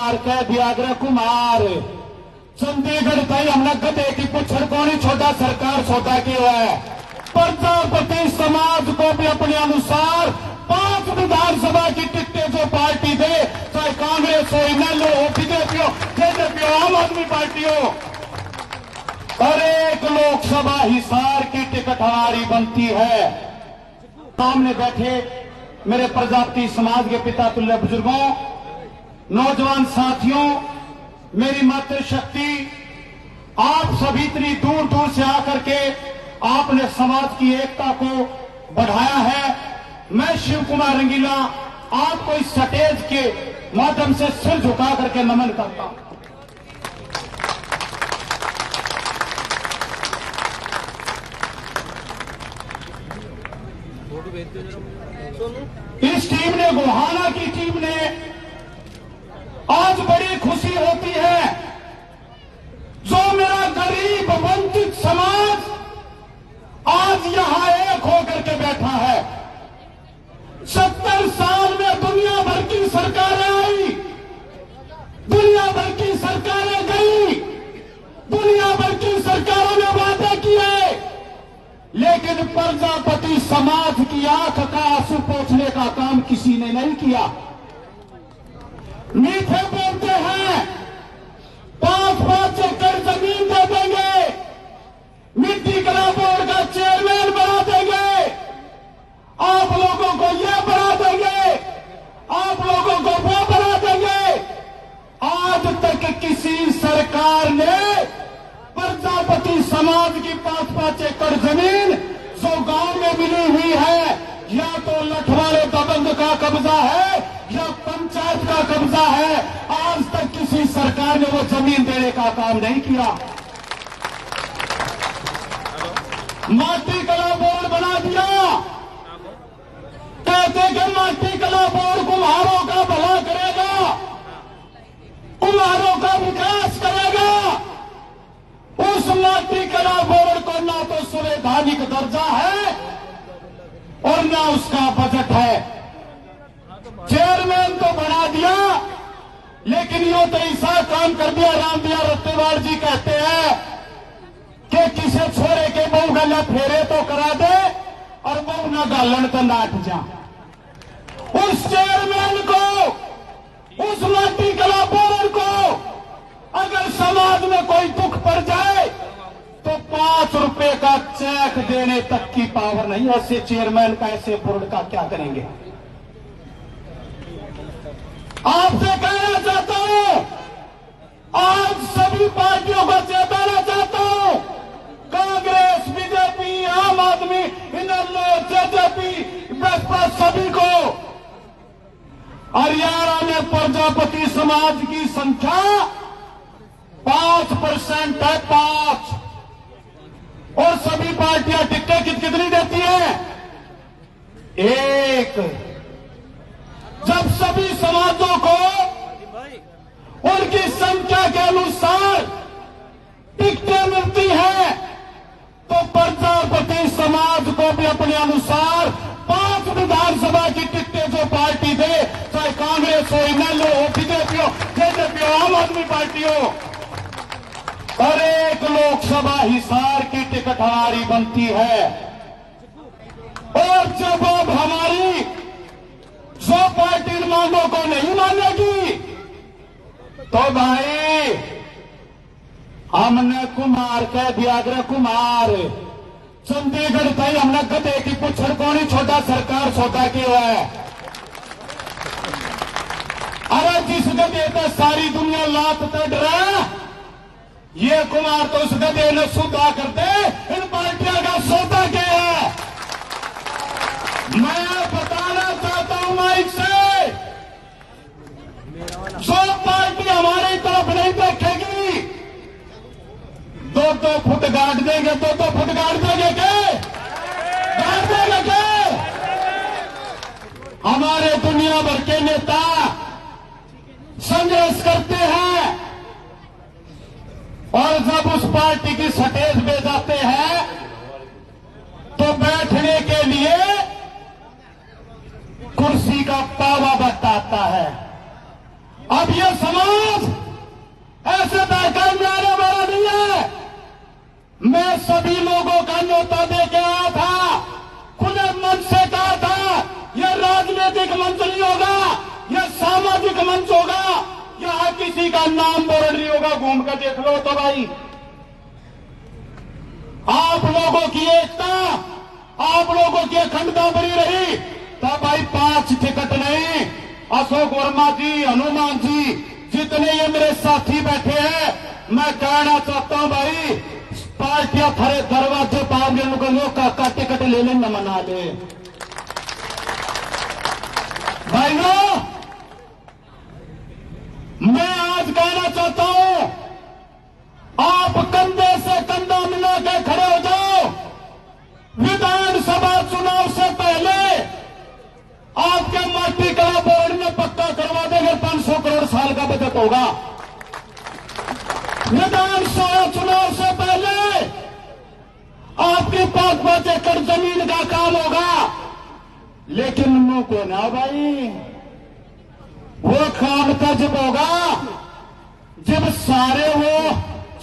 कुमार कह दिया अग्र कुमार चंडीगढ़ ताई हमने गधे की पुछड़ कौन छोटा सरकार सौदा किया है। प्रजापति समाज को भी अपने अनुसार 5 विधानसभा की टिकटें जो पार्टी दे, चाहे कांग्रेस हो, इनेलो हो, बीजेपी हो, जेजेपी हो, आम आदमी पार्टी हो, और एक लोकसभा हिसार की टिकट हमारी बनती है। सामने बैठे मेरे प्रजापति समाज के पिता तुल्य बुजुर्गों, नौजवान साथियों, मेरी मातृशक्ति, आप सभी इतनी दूर दूर से आकर के आपने समाज की एकता को बढ़ाया है। मैं शिव कुमार रंगीला आपको इस स्टेज के माध्यम से सिर झुका करके नमन करता हूं। इस टीम ने, गोहाना की टीम ने, आज बड़ी खुशी होती है जो मेरा गरीब वंचित समाज आज यहां एक होकर के बैठा है। 70 साल में दुनिया भर की सरकारें आई, दुनिया भर की सरकारें गई, दुनिया भर की सरकारों ने वादे किए, लेकिन प्रजापति समाज की आंख का आंसू पोंछने का काम किसी ने नहीं किया। मीठे बोलते हैं 5-5 एकड़ जमीन दे देंगे, मिट्टी कला बोर्ड का चेयरमैन बना देंगे, आप लोगों को ये बना देंगे, आप लोगों को वो बना देंगे। आज तक किसी सरकार ने प्रजापति समाज की 5-5 एकड़ जमीन जो गांव में मिली हुई है, या तो लठवाड़े दबंग का कब्जा है या पंचायत का कब्जा है, आज तक किसी सरकार ने वो जमीन देने का काम नहीं किया। माटी कला बोर्ड बना दिया, कहते कि माटी कला बोर्ड कुम्हारों का भला करेगा, कुम्हारों का विकास करेगा। उस माटी कला बोर्ड को ना तो संवैधानिक दर्जा है और ना उसका बजट है। चेयरमैन तो बना दिया, लेकिन यो तो ऐसा काम कर दिया, रामदिया रत्तेवाल जी कहते हैं कि किसी छोरे के बहू गला फेरे तो करा दे और बहू ना गालन तो नाट जा। उस चेयरमैन को, उस माटी कला बोर्ड को अगर समाज में कोई दुख पड़ जाए तो 5 रुपए का चेक देने तक की पावर नहीं। ऐसे चेयरमैन का, ऐसे बोर्ड का क्या करेंगे? आपसे कहना चाहता हूं, आज सभी पार्टियों को चेताना चाहता हूं, कांग्रेस, बीजेपी, आम आदमी, इनेलो, जेजेपी, बसपा, सभी को हरियाणा में प्रजापति समाज की संख्या 5% है, 5, और सभी पार्टियां टिकटें कितनी देती हैं? 1। जब सभी समाजों को उनकी संख्या के अनुसार टिकटें मिलती हैं, तो प्रजापति समाज को भी अपने अनुसार 5 विधानसभा की टिकटें जो पार्टी दे, चाहे कांग्रेस हो, इनेलो हो, बीजेपी हो, जेजेपी हो, आम आदमी पार्टी हो, और एक लोकसभा हिसार की टिकट हमारी बनती है। और जब अब हमारी जो पार्टी मांगों को नहीं मानेगी, तो भाई हमने कुमार कह दिया अग्र कुमार चंडीगढ़ ताई हमने गधे की पुछड़ कौन छोटा सरकार सौदा किया है। अरे जिस गधे तो सारी दुनिया लात तड़ रहा, ये कुमार तो उस गधे ने सौदा करते इन पार्टियों का सौदा किया है। मैं बताना चाहता हूं माइक से, जो पार्टी हमारी तरफ नहीं देखेगी, 2-2 फुट गाड़ देंगे, 2-2 फुट गाड़ देंगे के? गाड़ देंगे के? हमारे दुनिया भर के नेता संघर्ष करते हैं, और जब उस पार्टी की स्टेज पे जाते हैं तो बैठने के लिए कुर्सी का पावा बताता है। अब ये समाज ऐसे बहकाने आने वाला नहीं है। मैं सभी लोगों का न्योता दे के आया था, खुले मन से कहा था यह राजनीतिक मंच नहीं होगा, यह सामाजिक मंच होगा, यहां किसी का नाम बोर्ड नहीं होगा। घूम कर देख लो तो भाई, आप लोगों की एकता, आप लोगों की अखंडता बनी रही तो भाई 5 टिकट नहीं, अशोक वर्मा जी, हनुमान जी, जितने ये मेरे साथी बैठे हैं, मैं कहना चाहता हूं भाई, पार्टियां थारे दरवाजे पाओगे लोगों का टिकट ले ले न मना ले भाइयों। मैं आज कहना चाहता हूं, आप कंधे से कंधा मिला के खड़े हो जाओ। विधानसभा चुनाव से पहले आपके माटी कला बोर्ड में पक्का करवा देंगे 500 करोड़ साल का बजट होगा। विधानसभा चुनाव से पहले आपकी 5-5 एकड़ जमीन का काम होगा। लेकिन उनको ना भाई, वो काम तो जब होगा जब सारे वो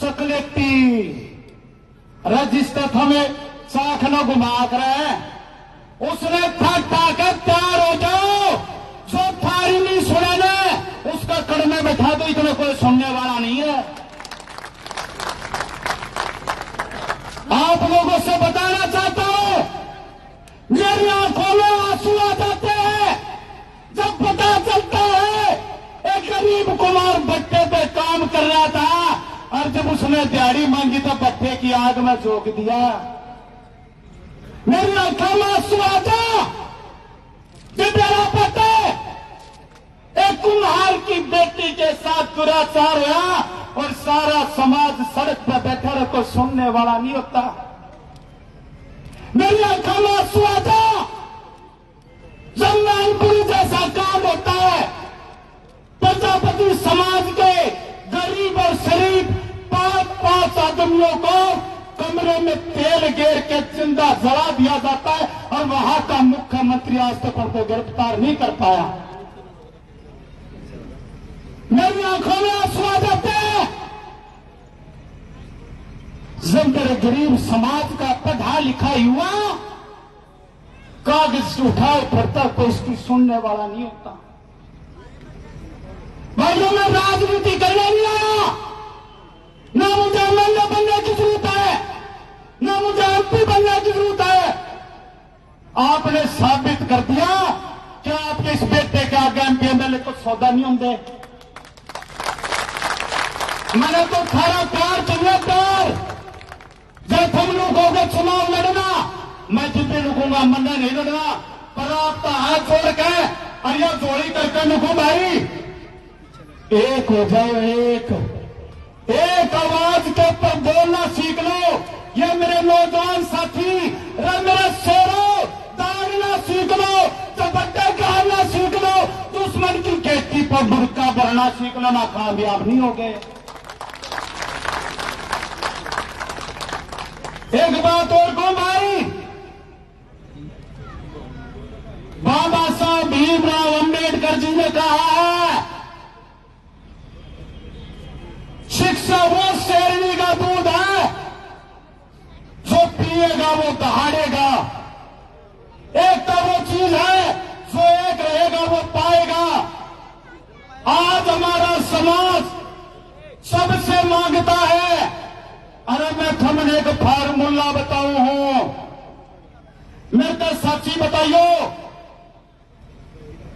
चॉकलेटी रजिस्टर हमें साख न घुमा कर उसने थक कर तैयार हो जाओ। जो थारी नहीं सुने ने उसका कड़मे बैठा दो, इतना कोई सुनने वाला नहीं है। आप लोगों से बताना चाहता हूं, मेरी आंखों में आंसू आ जाते हैं जब पता चलता है एक गरीब कुमार भट्टे पे काम कर रहा था और जब उसने दिहाड़ी मांगी तो भट्टे की आग में झोंक दिया। मेरी आंखों में आंसू आ जा जब मेरा पता एक कुम्हार की बेटी के साथ दुराचार हुआ और सारा समाज सड़क पर बैठा रहा, कोई सुनने वाला नहीं होता। मेरी आंखों में आंसू आ जा जब मैनपुरी जैसा काम होता है, प्रजापति समाज के गरीब और शरीफ 5-5 आदमियों को कमरे में तेल गेर के जिंदा जला दिया जाता है और वहां का मुख्यमंत्री आज तक उनको गिरफ्तार नहीं कर पाया। मेरी आंखों में आंसू आ जाते हैं जब मेरे गरीब समाज का पढ़ा लिखा युवा कागज उठाओ पड़ता, कोई इसकी सुनने वाला नहीं होता। भाइयों, मैं राजनीति करने नहीं आया, ना मुझे एमएलए बनने की जरूरत है, ना मुझे एमपी बनने की जरूरत है। आपने साबित कर दिया कि आपके इस बेटे के आगे एमपी एमएलए को सौदा नहीं होंगे। मैंने तो थारा प्यार चाहिए, प्यार। जब तुम लोगों को चुनाव लड़ना, मैं जितने लुकूंगा, मन्ना नहीं लड़ना, पर आपका हाथ छोड़ के और यह जोड़ी करके लुकू भाई। एक हो जाओ, एक आवाज के ऊपर बोलना सीख लो। ये मेरे नौजवान साथी, मेरे शेरों, दौड़ना सीख लो, चपट्टे कहना सीख लो, दुश्मन की खेती पर बुरका भरना सीख लो, ना कामयाब नहीं हो गए। एक बात और कहूं भाई, बाबा साहब भीमराव अंबेडकर जी ने कहा है, शिक्षा वो शेरनी का दूध है जो पिएगा वो दहाड़ेगा। एक तो वो चीज है जो एक रहेगा वो पाएगा। आज हमारा समाज सबसे मांगता है। अरे मैं थमने एक फार्मूला बताऊं हूं, मेरे को सच्ची बताइयो,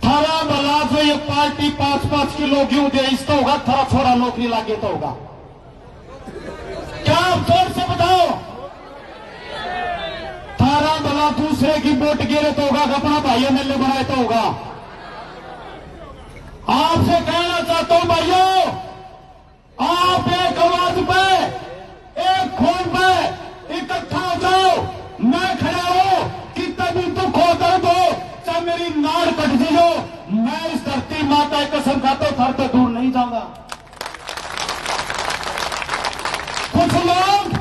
थारा भला जो ये पार्टी 5-5 किलो गेहूं दे इसका होगा, थारा छोरा नौकरी लागे तो होगा क्या? आप जोर से बताओ। थारा भला दूसरे की वोट गिरे तो होगा, अपना भाई एमएलए बनाए तो होगा। आपसे कहना चाहता हूं भाइयों, आप एक आवाज पे, एक खून पे इकट्ठा हो जाओ। मैं खड़ा हूं कि तभी दुख हो, दर्द हो, चाहे मेरी नाड़ कट जाओ, मैं इस धरती माता की कसम खाता हूं, थर तो दूर नहीं जाऊंगा। कुछ लोग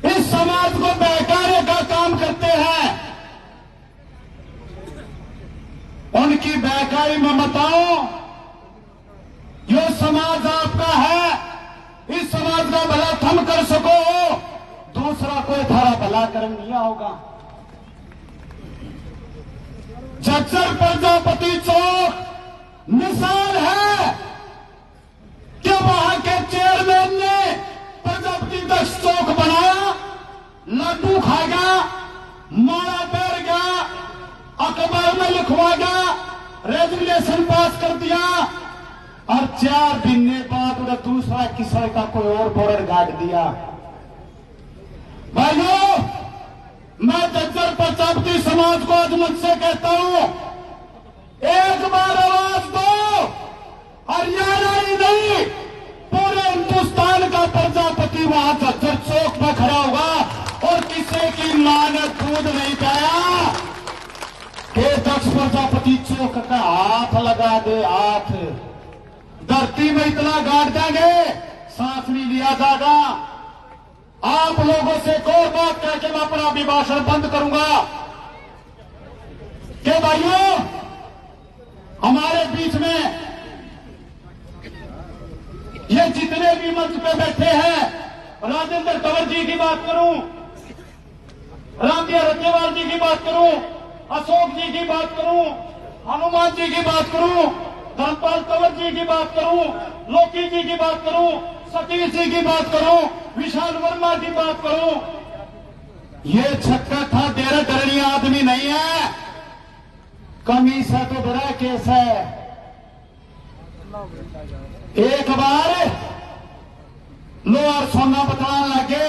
इस समाज को बहकाने का काम करते हैं। उनकी बहकाई में बताऊं, भला थम कर सको, दूसरा कोई थारा भला कर लिया होगा। झज्जर प्रजापति चौक मिसाल है कि वहां के चेयरमैन ने प्रजापति दक्ष चौक बनाया, लड्डू खाएगा, माला पैर गया, अखबार में लिखवा गया, रेजोल्यूशन पास कर दिया और 4 दिन बाद उन्हें दूसरा किसी का कोई और बोर्डर गाड़ दिया। भाइयों, मैं झज्जर प्रजापति समाज को आज मंच से कहता हूं, एक बार आवाज दो। हरियाणा ही नहीं, पूरे हिंदुस्तान का प्रजापति वहां झज्जर चौक में खड़ा होगा और किसी की मां ने दूध नहीं पाया कि दक्ष प्रजापति चौक का हाथ लगा दे। हाथ धरती में इतना गाड़ देंगे, सांस नहीं लिया जाएगा। आप लोगों से एक और बात कह के मैं अपना अभिभाषण बंद करूंगा कि भाइयों, हमारे बीच में ये जितने भी मंच पे बैठे हैं, राजेंद्र कंवर जी की बात करूं, रामदिया रज्जेवाल जी की बात करूं, अशोक जी की बात करूं, हनुमान जी की बात करूं, धर्मपाल कंवर जी की बात करूं, लोकी जी की बात करूं, सतीश जी की बात करूं, विशाल वर्मा की बात करूं, ये छक्का था डेरा डरनी आदमी नहीं है, कमी से तो बड़ा केस है। एक बार लोहार सोना बताने लगे,